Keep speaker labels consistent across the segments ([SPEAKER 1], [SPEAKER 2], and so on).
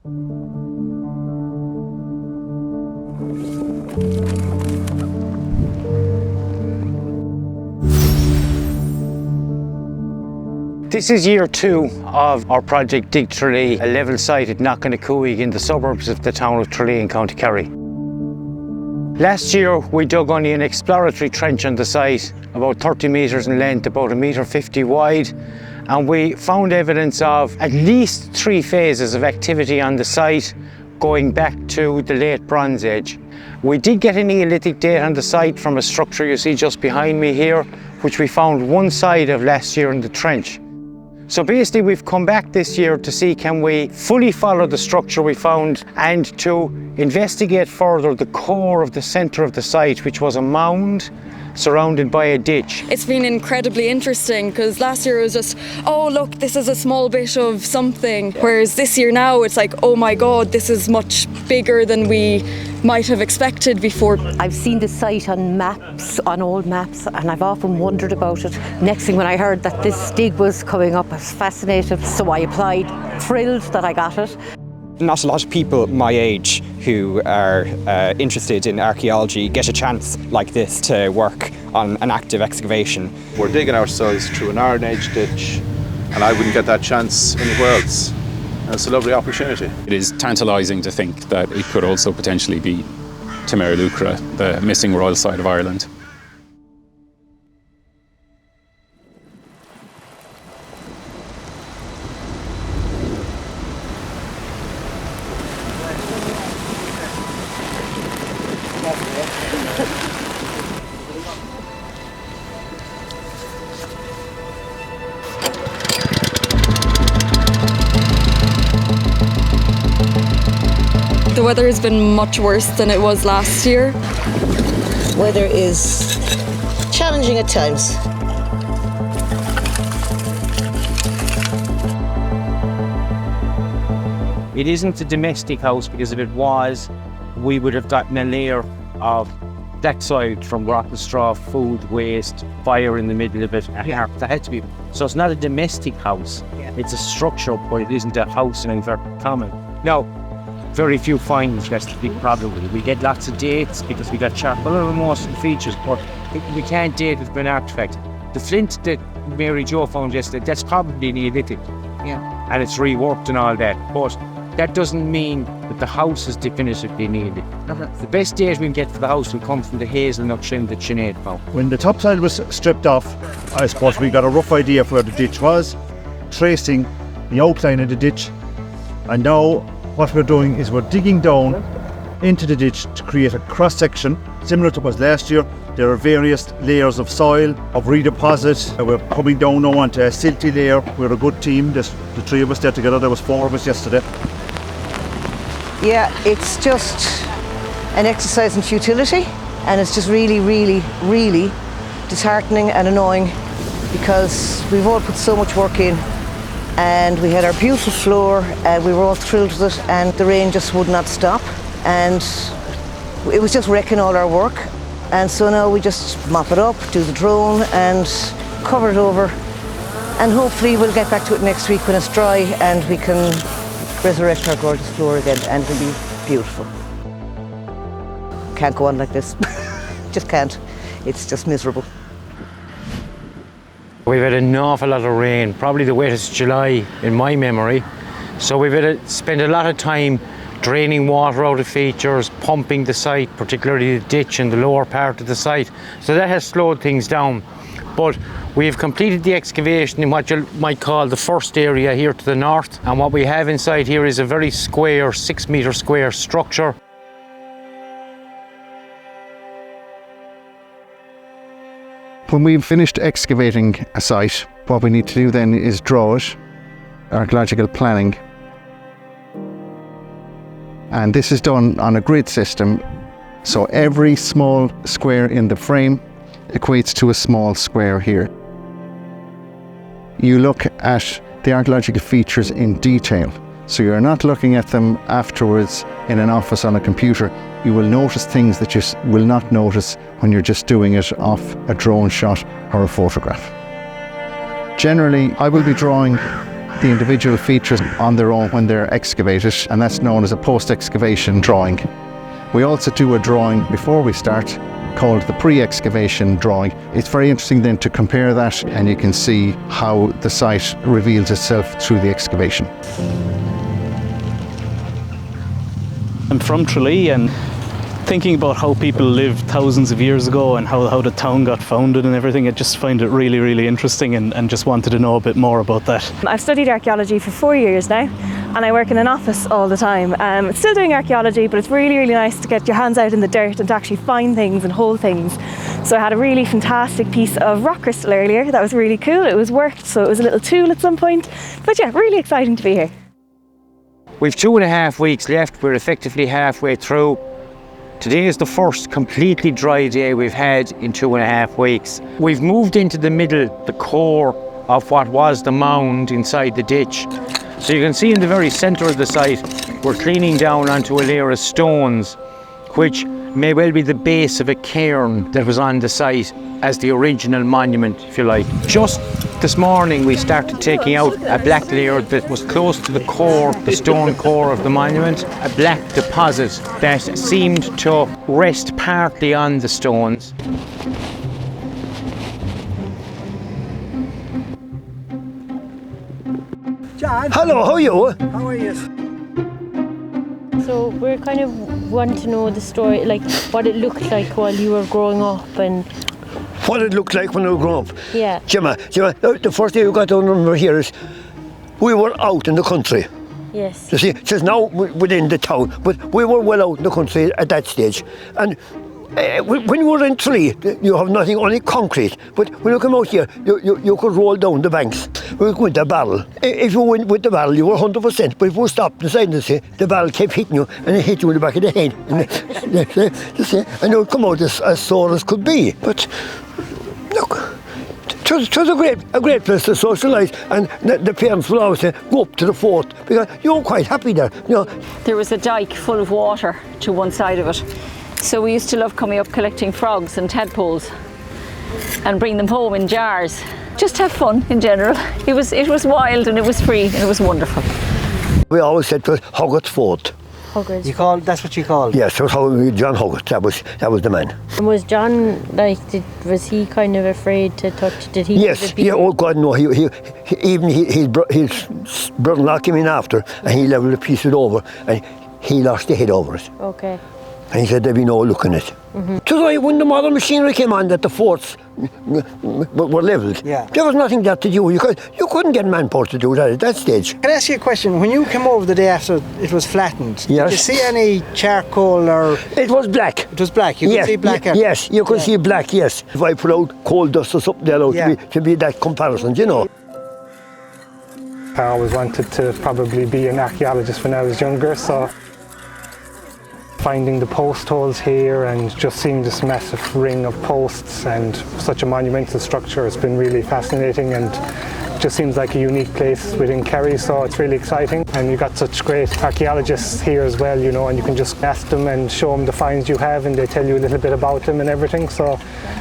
[SPEAKER 1] This is year 2 of our project Dig Tralee, a level site at Knockanacoig in the suburbs of the town of Tralee in County Kerry. Last year we dug only an exploratory trench on the site, about 30 metres in length, about 1.50 metre wide, and we found evidence of at least 3 phases of activity on the site going back to the late Bronze Age. We did get a Neolithic date on the site from a structure you see just behind me here, which we found one side of last year in the trench. So basically we've come back this year to see can we fully follow the structure we found and to investigate further the core of the centre of the site, which was a mound surrounded by a ditch.
[SPEAKER 2] It's been incredibly interesting because last year it was just, oh look, this is a small bit of something, whereas this year now it's like, oh my god, this is much bigger than we might have expected before.
[SPEAKER 3] I've seen the site on maps, on old maps, and I've often wondered about it. Next thing when I heard that this dig was coming up, I was fascinated, so I applied, thrilled that I got it.
[SPEAKER 4] Not a lot of people my age who are interested in archaeology get a chance like this to work on an active excavation.
[SPEAKER 5] We're digging ourselves through an iron age ditch, and I wouldn't get that chance anywhere else. And it's a lovely opportunity.
[SPEAKER 6] It is tantalising to think that it could also potentially be Timera Lucra, the missing royal site of Ireland.
[SPEAKER 2] The weather has been much worse than it was last year.
[SPEAKER 7] Weather is challenging at times.
[SPEAKER 1] It isn't a domestic house because if it was, we would have gotten a layer of black soil from rotten straw, food waste, fire in the middle of it. That had to be. So it's not a domestic house. It's a structure, but it isn't a house in inverted commas. Now, very few finds, that's the big problem. We get lots of dates because we got charcoal on most of the features, but we can't date it with an artefact. The flint that Mary Jo found yesterday, that's probably Neolithic. Yeah. And it's reworked and all that. But that doesn't mean that the house is definitively Neolithic. The best date we can get for the house will come from the hazelnut trim that Sinead found.
[SPEAKER 8] When the topside was stripped off, I suppose we got a rough idea of where the ditch was, tracing the outline of the ditch, and now what we're doing is we're digging down into the ditch to create a cross-section similar to what was last year. There are various layers of soil, of redeposit. We're coming down now onto a silty layer. We're a good team. There's the 3 of us there together. There was 4 of us yesterday.
[SPEAKER 7] Yeah, it's just an exercise in futility, and it's just really, really, really disheartening and annoying because we've all put so much work in. And we had our beautiful floor, and we were all thrilled with it, and the rain just would not stop, and it was just wrecking all our work. And so now we just mop it up, do the drone and cover it over, and hopefully we'll get back to it next week when it's dry and we can resurrect our gorgeous floor again, and it'll be beautiful. Can't go on like this. Just can't. It's just miserable.
[SPEAKER 1] We've had an awful lot of rain, probably the wettest July in my memory. So we've had to spend a lot of time draining water out of features, pumping the site, particularly the ditch and the lower part of the site. So that has slowed things down. But we've completed the excavation in what you might call the first area here to the north. And what we have inside here is a very square, 6 metre square structure.
[SPEAKER 9] When we've finished excavating a site, what we need to do then is draw it, archaeological planning. And this is done on a grid system, so every small square in the frame equates to a small square here. You look at the archaeological features in detail, so you're not looking at them afterwards in an office on a computer. You will notice things that you will not notice when you're just doing it off a drone shot or a photograph. Generally, I will be drawing the individual features on their own when they're excavated, and that's known as a post-excavation drawing. We also do a drawing before we start called the pre-excavation drawing. It's very interesting then to compare that, and you can see how the site reveals itself through the excavation.
[SPEAKER 10] I'm from Tralee, and thinking about how people lived thousands of years ago and how the town got founded and everything, I just find it really, really interesting and just wanted to know a bit more about that.
[SPEAKER 11] I've studied archaeology for 4 years now, and I work in an office all the time. Still doing archaeology, but it's really, really nice to get your hands out in the dirt and to actually find things and hold things. So I had a really fantastic piece of rock crystal earlier. That was really cool. It was worked, so it was a little tool at some point. But yeah, really exciting to be here.
[SPEAKER 1] We've 2.5 weeks left. We're effectively halfway through. Today is the first completely dry day we've had in 2.5 weeks. We've moved into the middle, the core of what was the mound inside the ditch. So you can see in the very centre of the site, we're cleaning down onto a layer of stones, which may well be the base of a cairn that was on the site as the original monument, if you like. Just this morning we started taking out a black layer that was close to the core, the stone core of the monument, a black deposit that seemed to rest partly on the stones.
[SPEAKER 12] John. Hello, how are you?
[SPEAKER 13] How are you?
[SPEAKER 14] So we're kind of want to know the story, like what it looked like while you were growing up and
[SPEAKER 12] what it looked like when I was growing up.
[SPEAKER 14] Yeah.
[SPEAKER 12] Gemma, the first day we got down over here is we were out in the country.
[SPEAKER 14] Yes.
[SPEAKER 12] You see, it says now within the town, but we were well out in the country at that stage. And when you were in Tralee, you have nothing, only concrete. But when you come out here, you could roll down the banks with the barrel. If you went with the barrel, you were 100%. But if you stopped beside the barrel kept hitting you, and it hit you in the back of the head. And it would come out as sore as could be. But look, it was a great place to socialise, and the parents would always say, go up to the fort, because you were quite happy there. You know.
[SPEAKER 15] There was a dike full of water to one side of it. So we used to love coming up collecting frogs and tadpoles and bring them home in jars. Just have fun in general. It was wild and it was free and it was wonderful.
[SPEAKER 12] We always said to us, Hoggart's Fort.
[SPEAKER 14] Hoggart's.
[SPEAKER 13] That's what you called?
[SPEAKER 12] Yes, that's how John Hoggart, that was the man.
[SPEAKER 14] And was John, like, was he kind of afraid to touch, did he?
[SPEAKER 12] Yes, yeah, oh God, no, his brother-in-law came in after and he levelled a piece of it over and he lost the head over it.
[SPEAKER 14] Okay.
[SPEAKER 12] And he said there'd be no looking at it.
[SPEAKER 14] Mm-hmm.
[SPEAKER 12] It was like when the modern machinery came on that the forts were levelled.
[SPEAKER 13] Yeah.
[SPEAKER 12] There was nothing that to do. You couldn't get manpower to do that at that stage.
[SPEAKER 13] Can I ask you a question? When you came over the day after it was flattened,
[SPEAKER 12] yes.
[SPEAKER 13] Did you see any charcoal or...?
[SPEAKER 12] It was black.
[SPEAKER 13] It was black? You could see black?
[SPEAKER 12] Yes, you could see black, yes. If I put out coal dust or something there to be that comparison, you know.
[SPEAKER 16] I always wanted to probably be an archaeologist when I was younger, so finding the post holes here and just seeing this massive ring of posts and such a monumental structure has been really fascinating, and it just seems like a unique place within Kerry, so it's really exciting. And you've got such great archaeologists here as well, you know, and you can just ask them and show them the finds you have and they tell you a little bit about them and everything, so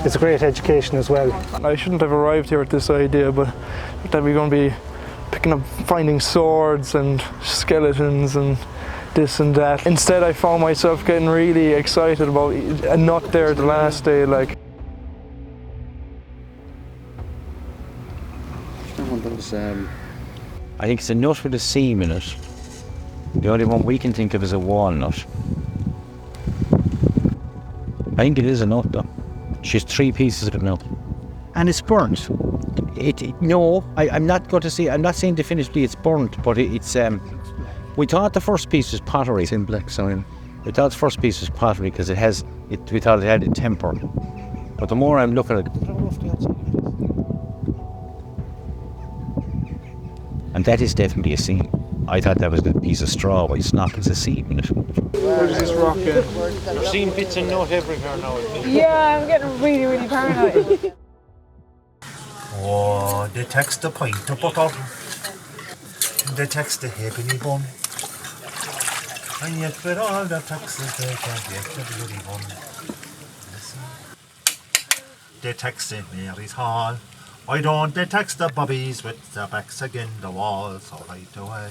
[SPEAKER 16] it's a great education as well.
[SPEAKER 17] I shouldn't have arrived here with this idea, but that we're going to be picking up, finding swords and skeletons and this and that. Instead, I found myself getting really excited about a nut there the last day, like.
[SPEAKER 1] I think it's a nut with a seam in it. The only one we can think of is a walnut. I think it is a nut though. She's 3 pieces of it now.
[SPEAKER 13] And it's burnt?
[SPEAKER 1] No, I'm not going to say, I'm not saying definitively it's burnt, but it's we thought the first piece was pottery.
[SPEAKER 9] It's in black soil.
[SPEAKER 1] We thought the first piece was pottery because we thought it had a temper. But the more I'm looking at it, and that is definitely a seam. I thought that was a piece of straw, but it's not, it's a seam in it.
[SPEAKER 17] Where does this rock at?
[SPEAKER 1] I've seen bits of nut everywhere now.
[SPEAKER 11] Yeah, I'm getting really, really paranoid.
[SPEAKER 18] Oh, they text the pint of butter. They text the halfpenny bun. And yet with all the taxes they can't get the bloody bun. Listen. They text St. Mary's Hall. Why don't they tax the bobbies with their backs against the wall? So right away.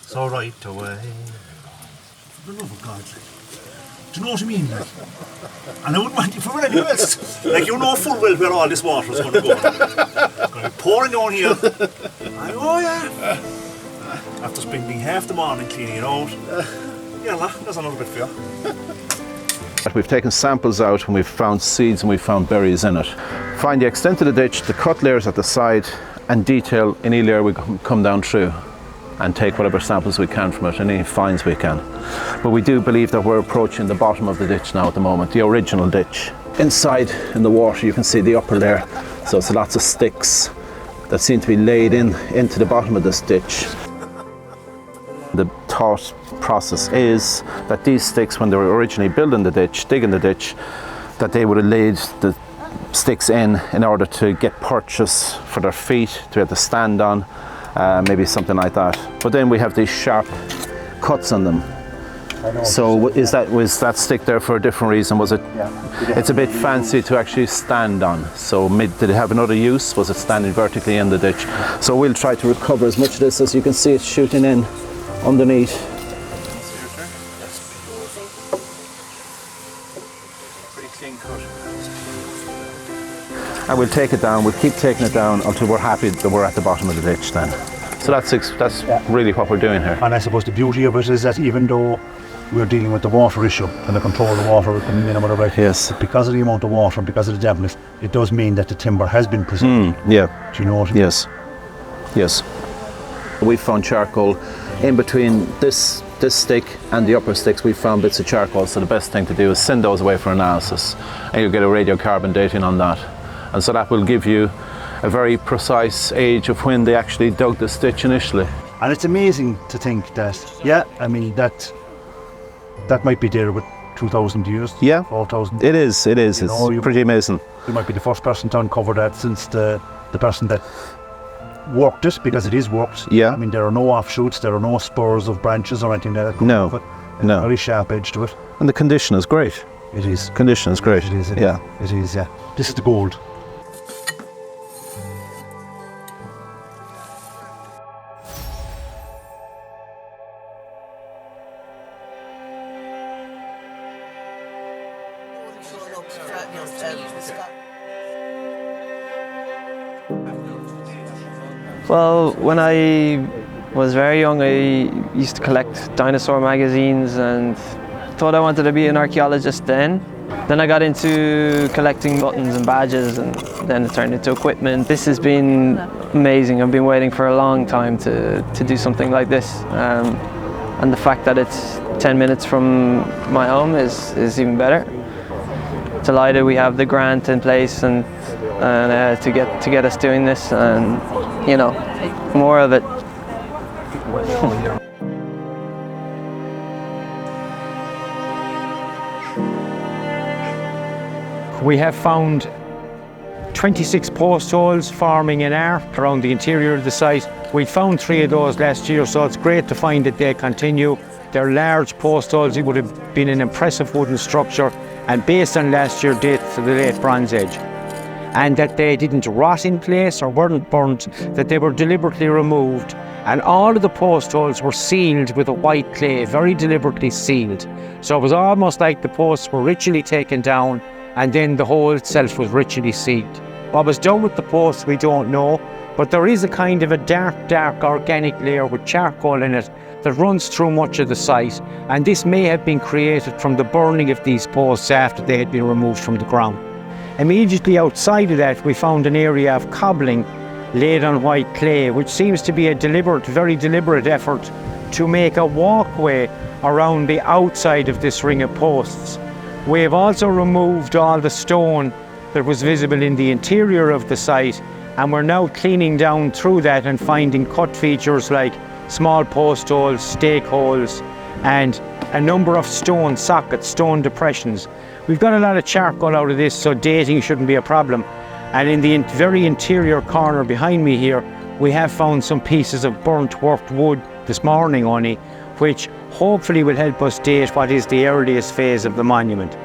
[SPEAKER 18] So right away. For the love of God, like. Do you know what I mean? Like? And I wouldn't want you for anywhere else. Like, you know full well where all this water is going to go. It's going to be pouring down here. And, oh yeah. After spending half the morning cleaning it out. Yeah, there's another bit for you.
[SPEAKER 5] We've taken samples out and we've found seeds and we've found berries in it. Find the extent of the ditch, the cut layers at the side, and detail any layer we come down through, and take whatever samples we can from it, any finds we can. But we do believe that we're approaching the bottom of the ditch now at the moment, the original ditch. Inside in the water you can see the upper layer, so it's lots of sticks that seem to be laid into the bottom of this ditch. The thought process is that these sticks, when they were originally building the ditch, digging the ditch, that they would have laid the sticks in order to get purchase for their feet, to be able to stand on, maybe something like that. But then we have these sharp cuts on them. So was that stick there for a different reason? Was it? Yeah. It's a bit fancy to actually stand on. So did it have another use? Was it standing vertically in the ditch? So we'll try to recover as much of this as you can see it shooting in underneath. Pretty clean cut. And we'll take it down, we'll keep taking it down until we're happy that we're at the bottom of the ditch then. So that's really what we're doing here.
[SPEAKER 8] And I suppose the beauty of it is that even though we're dealing with the water issue and the control of the water coming in and whatever,
[SPEAKER 5] yes,
[SPEAKER 8] because of the amount of water and because of the dampness, it does mean that the timber has been preserved.
[SPEAKER 5] Yeah.
[SPEAKER 8] Do you know what I mean?
[SPEAKER 5] Yes. Yes. We found charcoal in between this stick and the upper sticks. We found bits of charcoal, so the best thing to do is send those away for analysis, and you'll get a radiocarbon dating on that. And so that will give you a very precise age of when they actually dug the ditch initially.
[SPEAKER 8] And it's amazing to think that, I mean, that might be there with 2,000 years, 4,000.
[SPEAKER 5] It is, it's pretty amazing.
[SPEAKER 8] You might be the first person to uncover that since the person that worked it, because it is worked.
[SPEAKER 5] Yeah.
[SPEAKER 8] I mean, there are no offshoots, there are no spurs of branches or anything like that.
[SPEAKER 5] No, no.
[SPEAKER 8] Very sharp edge to it.
[SPEAKER 5] And the condition is great.
[SPEAKER 8] It is.
[SPEAKER 5] Condition is great.
[SPEAKER 8] It is,
[SPEAKER 5] yeah.
[SPEAKER 8] It is, yeah. This is the gold.
[SPEAKER 19] Well, when I was very young, I used to collect dinosaur magazines and thought I wanted to be an archaeologist then. Then I got into collecting buttons and badges, and then it turned into equipment. This has been amazing. I've been waiting for a long time to do something like this. And the fact that it's 10 minutes from my home is even better. Delighted we have the grant in place and to get us doing this, and you know, more of it.
[SPEAKER 1] We have found 26 post holes forming an arc around the interior of the site. We found 3 of those last year, so it's great to find that they continue. They're large post holes. It would have been an impressive wooden structure, and based on last year's date to the late Bronze Age. And that they didn't rot in place or weren't burnt, that they were deliberately removed. And all of the post holes were sealed with a white clay, very deliberately sealed. So it was almost like the posts were ritually taken down, and then the hole itself was ritually sealed. What was done with the posts, we don't know, but there is a kind of a dark organic layer with charcoal in it that runs through much of the site, and this may have been created from the burning of these posts after they had been removed from the ground. Immediately outside of that, we found an area of cobbling laid on white clay, which seems to be a very deliberate effort to make a walkway around the outside of this ring of posts. We have also removed all the stone that was visible in the interior of the site, and we're now cleaning down through that and finding cut features like small post holes, stake holes, and a number of stone sockets, stone depressions. We've got a lot of charcoal out of this, so dating shouldn't be a problem. And in the very interior corner behind me here, we have found some pieces of burnt worked wood this morning only, which hopefully will help us date what is the earliest phase of the monument.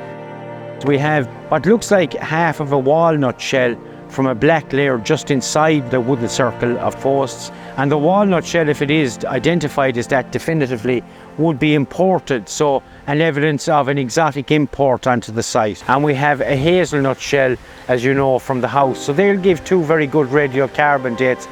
[SPEAKER 1] We have what looks like half of a walnut shell from a black layer just inside the wooden circle of posts. And the walnut shell, if it is identified as that definitively, would be imported, so an evidence of an exotic import onto the site. And we have a hazelnut shell, as you know, from the house, so they'll give two very good radiocarbon dates